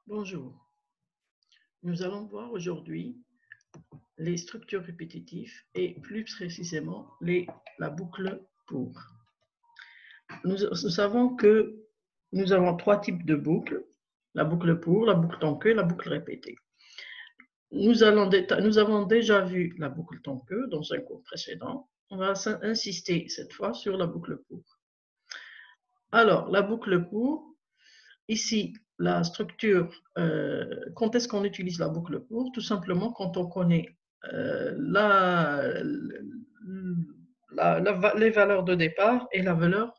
Bonjour, nous allons voir aujourd'hui les structures répétitives et plus précisément la boucle pour. Nous savons que nous avons trois types de boucles, la boucle pour, la boucle tant que et la boucle répétée. Nous avons déjà vu la boucle tant que dans un cours précédent. On va insister cette fois sur la boucle pour. Alors, la boucle pour, ici, la structure, quand est-ce qu'on utilise la boucle pour? Tout simplement quand on connaît les valeurs de départ et la valeur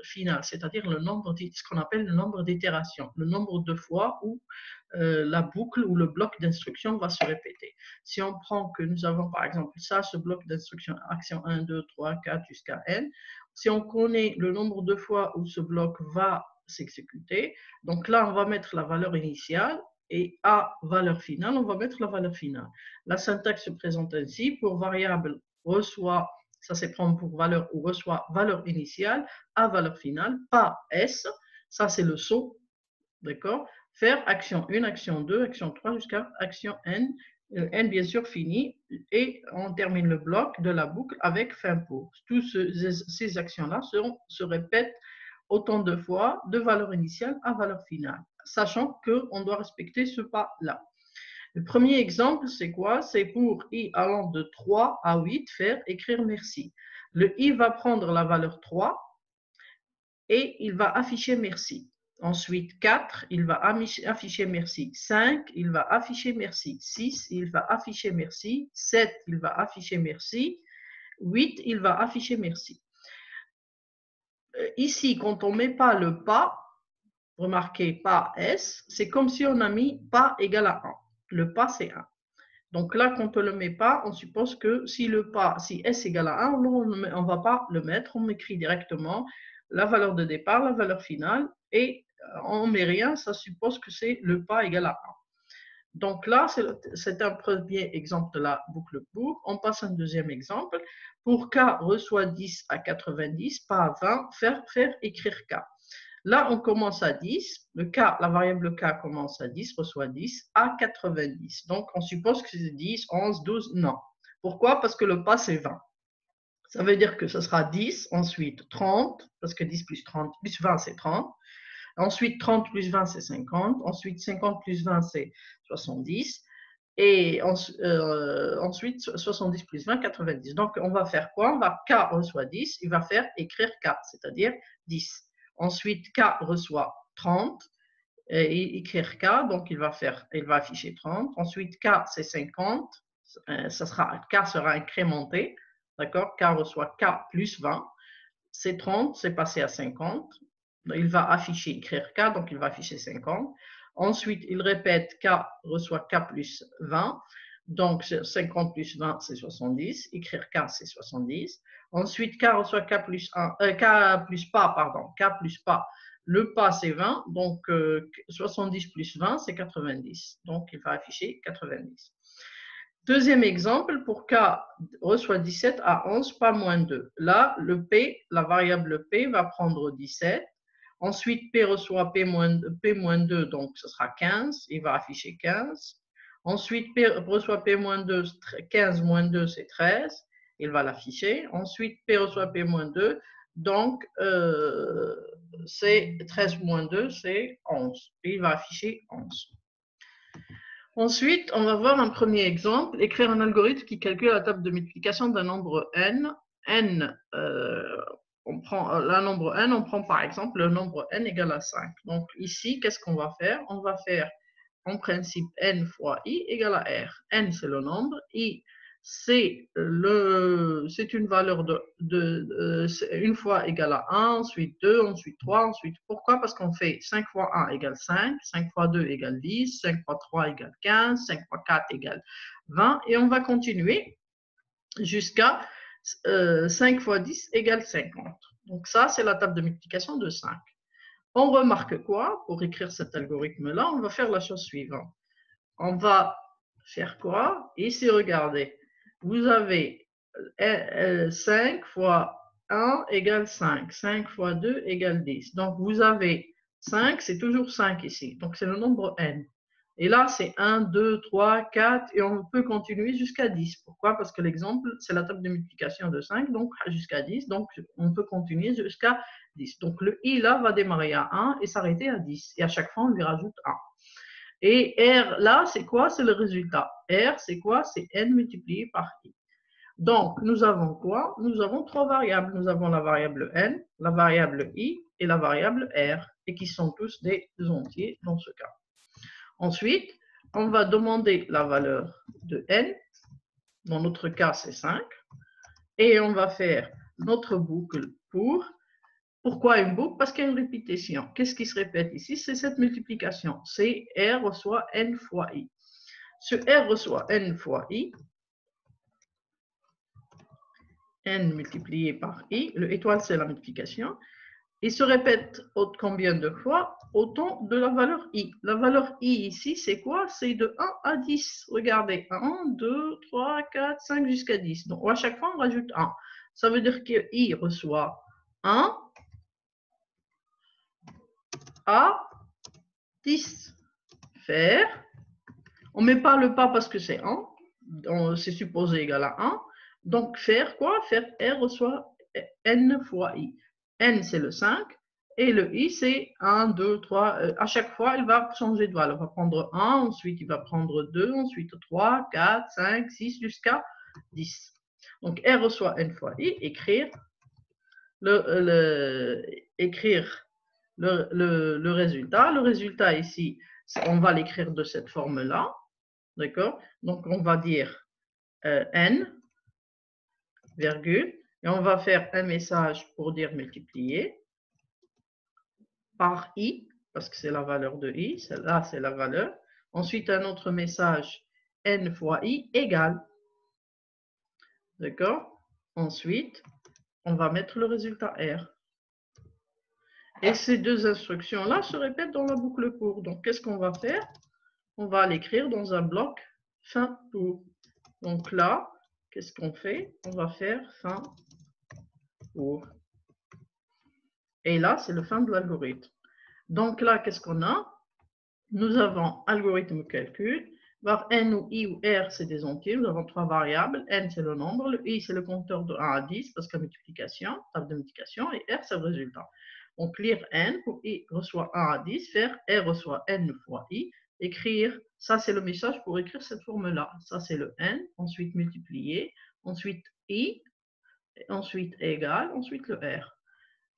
finale, c'est-à-dire le nombre, ce qu'on appelle le nombre d'itérations, le nombre de fois où la boucle ou le bloc d'instruction va se répéter. Si on prend que nous avons par exemple ça, ce bloc d'instruction, action 1, 2, 3, 4 jusqu'à n, si on connaît le nombre de fois où ce bloc va s'exécuter, donc là on va mettre la valeur initiale et à valeur finale, on va mettre la valeur finale. La syntaxe se présente ainsi: pour variable reçoit, ça c'est prendre pour valeur ou reçoit valeur initiale à valeur finale, pas S, ça c'est le saut, d'accord? Faire action 1, action 2, action 3 jusqu'à action N, N bien sûr fini, et on termine le bloc de la boucle avec fin pour. Toutes ces actions-là se répètent autant de fois de valeur initiale à valeur finale, sachant qu'on doit respecter ce pas-là. Le premier exemple, c'est quoi? C'est pour i allant de 3 à 8, faire écrire merci. Le i va prendre la valeur 3 et il va afficher merci. Ensuite, 4, il va afficher merci. 5, il va afficher merci. 6, il va afficher merci. 7, il va afficher merci. 8, il va afficher merci. Ici, quand on ne met pas le pas, remarquez pas S, c'est comme si on a mis pas égal à 1. Le pas, c'est 1. Donc là, quand on ne le met pas, on suppose que si le pas, si S égale à 1, on ne va pas le mettre, on écrit directement la valeur de départ, la valeur finale, et on ne met rien, ça suppose que c'est le pas égal à 1. Donc là, c'est un premier exemple de la boucle pour. On passe à un deuxième exemple. Pour K reçoit 10 à 90, pas à 20, faire écrire K. Là, on commence à 10. La variable K commence à 10, reçoit 10 à 90. Donc, on suppose que c'est 10, 11, 12, non. Pourquoi? Parce que le pas, c'est 20. Ça veut dire que ce sera 10, ensuite 30, parce que 10 plus 30 plus 20, c'est 30. Ensuite, 30 plus 20, c'est 50. Ensuite, 50 plus 20, c'est 70. Et ensuite, 70 plus 20, 90. Donc, on va faire quoi? K reçoit 10, il va faire écrire K, c'est-à-dire 10. Ensuite, K reçoit 30, et écrire K, donc il va afficher 30. Ensuite, K, c'est 50, K sera incrémenté, d'accord? K reçoit K plus 20, c'est 30, c'est passé à 50. Il va écrire K, donc il va afficher 50. Ensuite, il répète K reçoit K plus 20. Donc, 50 plus 20, c'est 70. Écrire K, c'est 70. Ensuite, K reçoit K plus pas. Le pas, c'est 20. Donc, 70 plus 20, c'est 90. Donc, il va afficher 90. Deuxième exemple, pour K reçoit 17 à 11, pas moins 2. Là, la variable P va prendre 17. Ensuite, P reçoit P moins 2, donc ce sera 15. Il va afficher 15. Ensuite, P reçoit P moins 2, 15 moins 2, c'est 13. Il va l'afficher. Ensuite, P reçoit P moins 2, donc c'est 13 moins 2, c'est 11. Et il va afficher 11. Ensuite, on va voir un premier exemple, écrire un algorithme qui calcule la table de multiplication d'un nombre n. On prend par exemple le nombre n égale à 5. Donc ici, qu'est-ce qu'on va faire? On va faire en principe n fois i égale à r. N, c'est le nombre, i, c'est une valeur une fois égale à 1, ensuite 2, ensuite 3, ensuite. Pourquoi? Parce qu'on fait 5 fois 1 égale 5, 5 fois 2 égale 10, 5 fois 3 égale 15, 5 fois 4 égale 20, et on va continuer jusqu'à 5 fois 10 égale 50. Donc ça, c'est la table de multiplication de 5. On remarque quoi? Pour écrire cet algorithme-là, on va faire la chose suivante. On va faire quoi? Ici, regardez. Vous avez 5 fois 1 égale 5. 5 fois 2 égale 10. Donc, vous avez 5, c'est toujours 5 ici. Donc, c'est le nombre n. Et là, c'est 1, 2, 3, 4, et on peut continuer jusqu'à 10. Pourquoi? Parce que l'exemple, c'est la table de multiplication de 5, donc jusqu'à 10. Donc, on peut continuer jusqu'à 10. Donc, le i, là, va démarrer à 1 et s'arrêter à 10. Et à chaque fois, on lui rajoute 1. Et R, là, c'est quoi? C'est le résultat. R, c'est quoi? C'est n multiplié par i. Donc, nous avons quoi? Nous avons trois variables. Nous avons la variable n, la variable i et la variable r, et qui sont tous des entiers dans ce cas. Ensuite, on va demander la valeur de n. Dans notre cas, c'est 5. Et on va faire notre boucle pour. Pourquoi une boucle? Parce qu'il y a une répétition. Qu'est-ce qui se répète ici? C'est cette multiplication. C'est R reçoit n fois i. Ce R reçoit n fois i, n multiplié par i, le étoile c'est la multiplication, il se répète combien de fois? Autant de la valeur i. La valeur i ici, c'est quoi? C'est de 1 à 10. Regardez, 1, 2, 3, 4, 5 jusqu'à 10. Donc à chaque fois, on rajoute 1. Ça veut dire que i reçoit 1 à 10. Faire. On ne met pas le pas parce que c'est 1. C'est supposé égal à 1. Donc faire quoi? Faire r reçoit n fois i. N, c'est le 5. Et le i, c'est 1, 2, 3. À chaque fois, il va changer de valeur. Il va prendre 1, ensuite il va prendre 2, ensuite 3, 4, 5, 6, jusqu'à 10. Donc, R reçoit n fois i. Écrire le résultat. Le résultat ici, on va l'écrire de cette forme-là. D'accord? Donc, on va dire n, virgule, et on va faire un message pour dire multiplier par i, parce que c'est la valeur de i, là c'est la valeur. Ensuite, un autre message, n fois i égale. D'accord? Ensuite, on va mettre le résultat R. Et ces deux instructions-là se répètent dans la boucle pour. Donc, qu'est-ce qu'on va faire? On va l'écrire dans un bloc fin pour. Donc là, qu'est-ce qu'on fait? On va faire fin pour. Et là, c'est le fin de l'algorithme. Donc là, qu'est-ce qu'on a? Nous avons algorithme calcul. Var n ou i ou r, c'est des entiers. Nous avons trois variables. N, c'est le nombre. Le i, c'est le compteur de 1 à 10, parce que la multiplication, table de multiplication. Et r, c'est le résultat. Donc, lire n pour i reçoit 1 à 10. Faire r reçoit n fois i. Écrire, ça, c'est le message pour écrire cette forme-là. Ça, c'est le n. Ensuite, multiplier. Ensuite, i. Ensuite, égal. Ensuite, le r.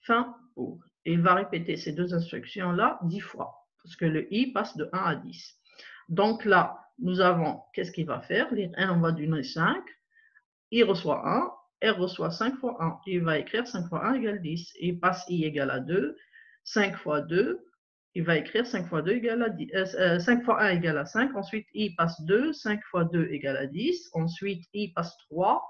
Fin pour. Et il va répéter ces deux instructions-là 10 fois. Parce que le i passe de 1 à 10. Donc là, nous avons, qu'est-ce qu'il va faire? Lire n, on va donner 5. I reçoit 1. R reçoit 5 fois 1. Il va écrire 5 fois 1 égale 10. Il passe i égale à 2. 5 fois 2. Il va écrire 5 fois 2 égale à 10. 5 fois 1 égale à 5. Ensuite, i passe 2. 5 fois 2 égale à 10. Ensuite, i passe 3.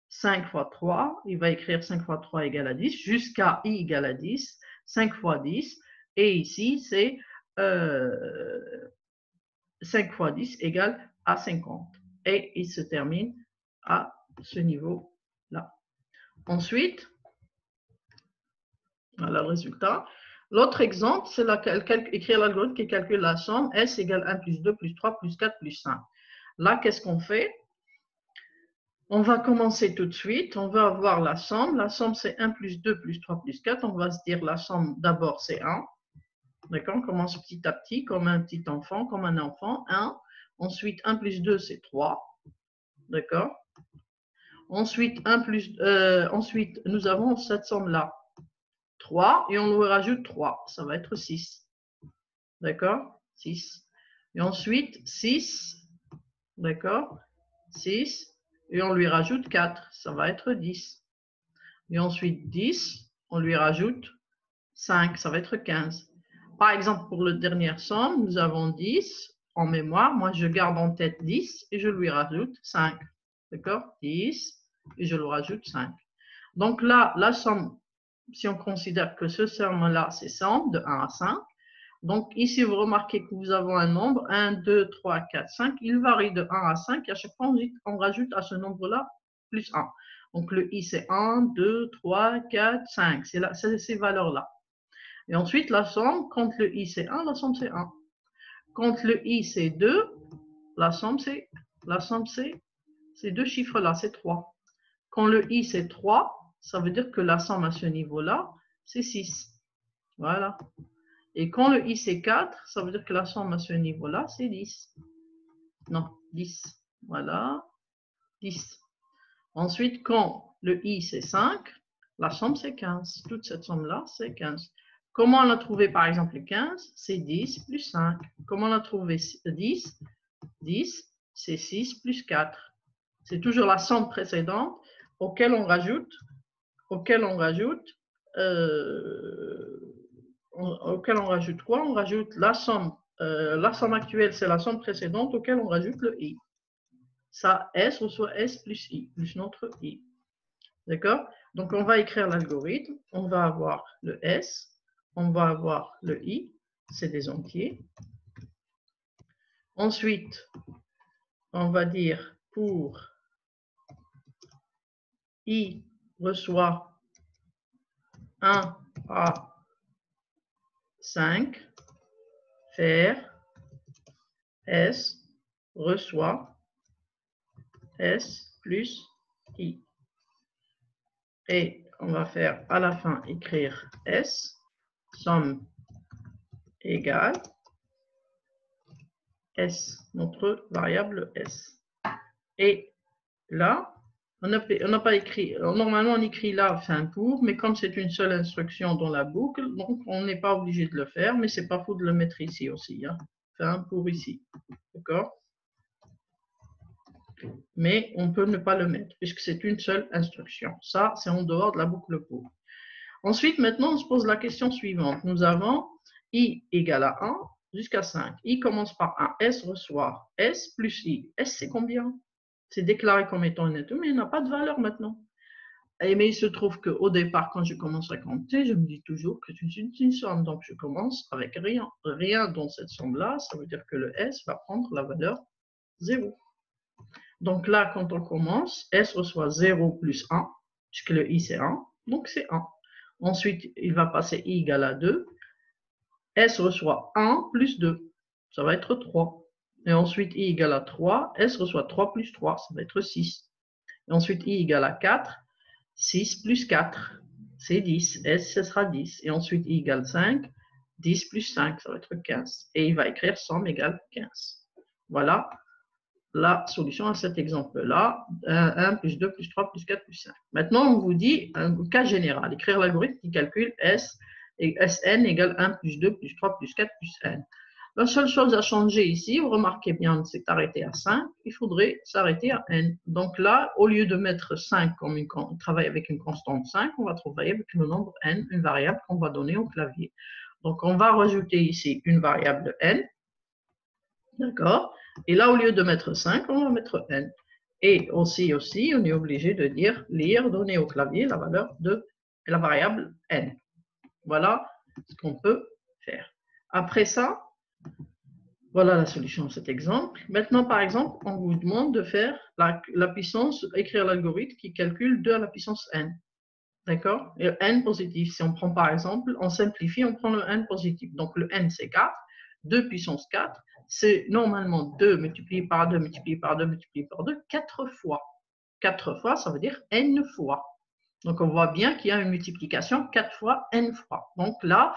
5 fois 3. Il va écrire 5 fois 3 égale à 10. Jusqu'à i égale à 10. 5 fois 10. Et ici, c'est 5 fois 10 égale à 50. Et il se termine à ce niveau-là. Ensuite, voilà le résultat. L'autre exemple, c'est écrire l'algorithme qui calcule la somme S égale 1 plus 2 plus 3 plus 4 plus 5. Là, qu'est-ce qu'on fait? On va commencer tout de suite. On va avoir la somme. La somme, c'est 1 plus 2 plus 3 plus 4. On va se dire la somme, d'abord, c'est 1. D'accord? On commence petit à petit, comme un petit enfant, comme un enfant. 1. Ensuite, 1 plus 2, c'est 3. D'accord? Ensuite, ensuite, nous avons cette somme-là. 3, et on lui rajoute 3. Ça va être 6. D'accord? 6. Et ensuite, 6. D'accord? 6. Et on lui rajoute 4. Ça va être 10. Et ensuite, 10. On lui rajoute 5. Ça va être 15. Par exemple, pour la dernière somme, nous avons 10 en mémoire. Moi, je garde en tête 10 et je lui rajoute 5. D'accord? 10 et je lui rajoute 5. Donc là, la somme, si on considère que ce somme-là, c'est somme de 1 à 5. Donc ici, vous remarquez que vous avez un nombre, 1, 2, 3, 4, 5. Il varie de 1 à 5 et à chaque fois, on rajoute à ce nombre-là plus 1. Donc le i, c'est 1, 2, 3, 4, 5. C'est ces valeurs-là. Et ensuite, la somme, quand le i c'est 1, la somme c'est 1. Quand le i c'est 2, la somme c'est ces deux chiffres-là, c'est 3. Quand le i c'est 3, ça veut dire que la somme à ce niveau-là, c'est 6. Voilà. Et quand le i c'est 4, ça veut dire que la somme à ce niveau-là, c'est 10. Non, 10. Voilà, 10. Ensuite, quand le i c'est 5, la somme c'est 15. Toute cette somme-là, c'est 15. Comment on a trouvé par exemple 15? C'est 10 plus 5. Comment on a trouvé 10? 10, c'est 6 plus 4. C'est toujours la somme précédente auquel on rajoute, quoi? On rajoute la somme actuelle, c'est la somme précédente auquel on rajoute le i. Ça, S reçoit S plus I, plus notre I. D'accord? Donc, on va écrire l'algorithme. On va avoir le S, on va avoir le I, c'est des entiers. Ensuite, on va dire pour I reçoit 1 à 5, faire S reçoit S plus I. Et on va faire à la fin écrire S, somme égale S, notre variable S. Et là, on n'a pas écrit, normalement on écrit là fin pour, mais comme c'est une seule instruction dans la boucle, donc on n'est pas obligé de le faire, mais c'est pas faux de le mettre ici aussi, hein. Fin pour ici, d'accord? Mais on peut ne pas le mettre, puisque c'est une seule instruction. Ça, c'est en dehors de la boucle pour. Ensuite, maintenant, on se pose la question suivante. Nous avons i égale à 1 jusqu'à 5. I commence par 1. S reçoit S plus I. S, c'est combien? C'est déclaré comme étant un être, mais il n'a pas de valeur maintenant. Et mais il se trouve qu'au départ, quand je commence à compter, je me dis toujours que c'est une somme. Donc, je commence avec rien. Rien dans cette somme-là, ça veut dire que le S va prendre la valeur 0. Donc là, quand on commence, S reçoit 0 plus 1, puisque le I c'est 1, donc c'est 1. Ensuite, il va passer I égale à 2. S reçoit 1 plus 2, ça va être 3. Et ensuite, I égale à 3, S reçoit 3 plus 3, ça va être 6. Et ensuite, I égale à 4, 6 plus 4, c'est 10. S, ce sera 10. Et ensuite, I égale 5, 10 plus 5, ça va être 15. Et il va écrire somme égale 15. Voilà la solution à cet exemple-là, 1 plus 2 plus 3 plus 4 plus 5. Maintenant, on vous dit un cas général, écrire l'algorithme qui calcule S et Sn égale 1 plus 2 plus 3 plus 4 plus n. La seule chose à changer ici, vous remarquez bien, on s'est arrêté à 5, il faudrait s'arrêter à n. Donc là, au lieu de mettre 5 comme on travaille avec une constante 5, on va travailler avec le nombre n, une variable qu'on va donner au clavier. Donc on va rajouter ici une variable n, d'accord? Et là, au lieu de mettre 5, on va mettre n. Et aussi, on est obligé de dire lire, donner au clavier la valeur de la variable n. Voilà ce qu'on peut faire. Après ça, voilà la solution de cet exemple. Maintenant, par exemple, on vous demande de faire la puissance, écrire l'algorithme qui calcule 2 à la puissance n. D'accord? Et n positif, si on prend par exemple, on simplifie, on prend le n positif. Donc le n c'est 4, 2 puissance 4, c'est normalement 2 multiplié par 2, multiplié par 2, multiplié par 2, 4 fois. 4 fois, ça veut dire n fois. Donc on voit bien qu'il y a une multiplication 4 fois n fois. Donc là,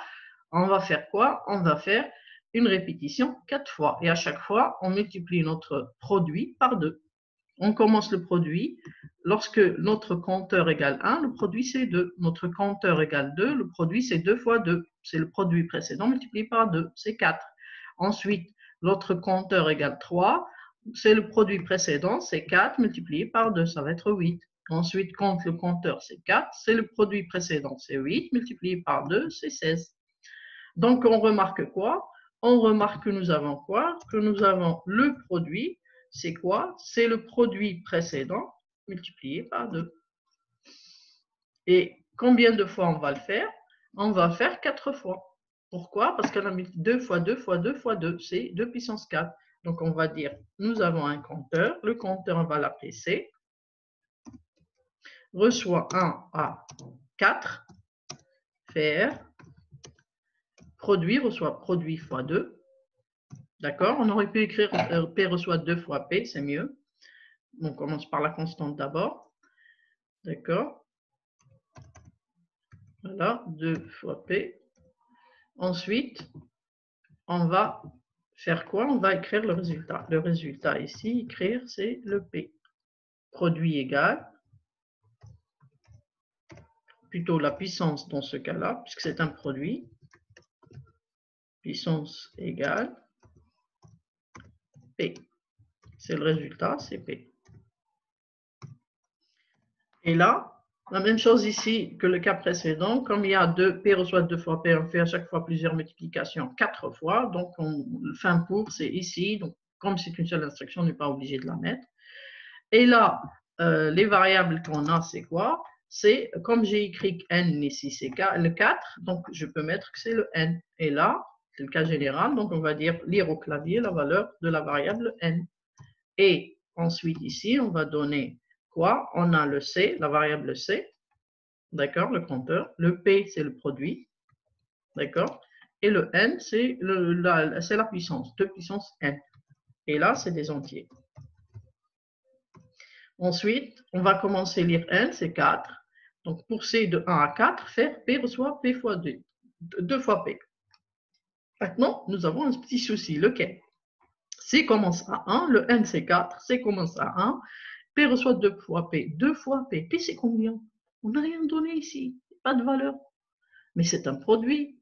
on va faire quoi? On va faire une répétition 4 fois. Et à chaque fois, on multiplie notre produit par 2. On commence le produit. Lorsque notre compteur égale 1, le produit c'est 2. Notre compteur égale 2, le produit c'est 2 fois 2. C'est le produit précédent multiplié par 2, c'est 4. Ensuite, notre compteur égale 3, c'est le produit précédent, c'est 4 multiplié par 2, ça va être 8. Ensuite, quand le compteur c'est 4, c'est le produit précédent, c'est 8 multiplié par 2, c'est 16. Donc, on remarque quoi? On remarque que nous avons quoi? Que nous avons le produit. C'est quoi? C'est le produit précédent multiplié par 2. Et combien de fois on va le faire? On va faire 4 fois. Pourquoi? Parce qu'on a mis 2 fois 2 fois 2 fois 2, c'est 2 puissance 4. Donc, on va dire, nous avons un compteur. Le compteur, on va l'appeler C. Reçoit 1 à 4. Faire produit reçoit produit fois 2. D'accord? On aurait pu écrire P reçoit 2 fois P, c'est mieux. On commence par la constante d'abord. D'accord? Voilà, 2 fois P. Ensuite, on va faire quoi? On va écrire le résultat. Le résultat ici, écrire, c'est le P. Produit égal, plutôt la puissance dans ce cas-là, puisque c'est un produit. Puissance égale P. C'est le résultat, c'est P. Et là, la même chose ici que le cas précédent, comme il y a 2, P reçoit 2 fois P, on fait à chaque fois plusieurs multiplications 4 fois, donc le fin pour c'est ici, donc comme c'est une seule instruction, on n'est pas obligé de la mettre. Et là, les variables qu'on a, c'est quoi? C'est, comme j'ai écrit n ici, c'est le 4, donc je peux mettre que c'est le n. Et là, c'est le cas général, donc on va dire lire au clavier la valeur de la variable n. Et ensuite ici, on va donner quoi? On a le c, la variable c, d'accord, le compteur. Le p, c'est le produit, d'accord. Et le n, c'est la puissance, 2 puissance n. Et là, c'est des entiers. Ensuite, on va commencer à lire n, c'est 4. Donc, pour c de 1 à 4, faire p reçoit p fois 2, 2 fois p. Maintenant, nous avons un petit souci, lequel? C commence à 1, le n c'est 4, C commence à 1, P reçoit 2 fois P, 2 fois P. P c'est combien? On n'a rien donné ici, pas de valeur. Mais c'est un produit.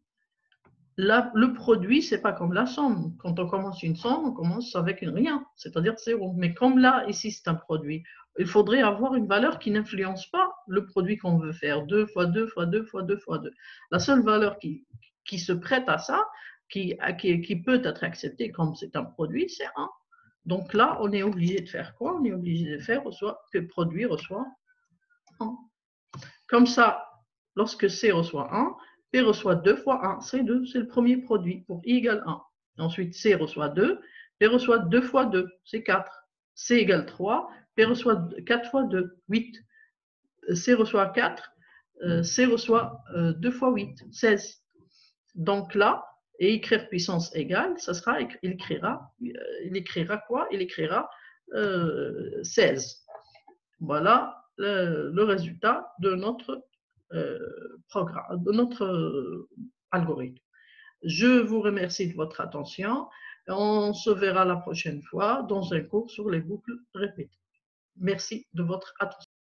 Là, le produit, c'est pas comme la somme. Quand on commence une somme, on commence avec rien, c'est-à-dire 0. Mais comme là, ici, c'est un produit, il faudrait avoir une valeur qui n'influence pas le produit qu'on veut faire. 2 fois 2 fois 2 fois 2 fois 2. La seule valeur qui se prête à ça, qui peut être acceptée comme c'est un produit, c'est 1. Donc là, on est obligé de faire quoi? On est obligé de faire que le produit reçoit 1. Comme ça, lorsque C reçoit 1, P reçoit 2 fois 1. C'est 2, c'est le premier produit pour I égale 1. Ensuite, C reçoit 2, P reçoit 2 fois 2, c'est 4. C égale 3, P reçoit 4 fois 2, 8. C reçoit 4, C reçoit 2 fois 8, 16. Donc là, et écrire puissance égale, ça sera, il écrira quoi? Il écrira 16. Voilà le résultat de notre programme, de notre algorithme. Je vous remercie de votre attention. On se verra la prochaine fois dans un cours sur les boucles répétées. Merci de votre attention.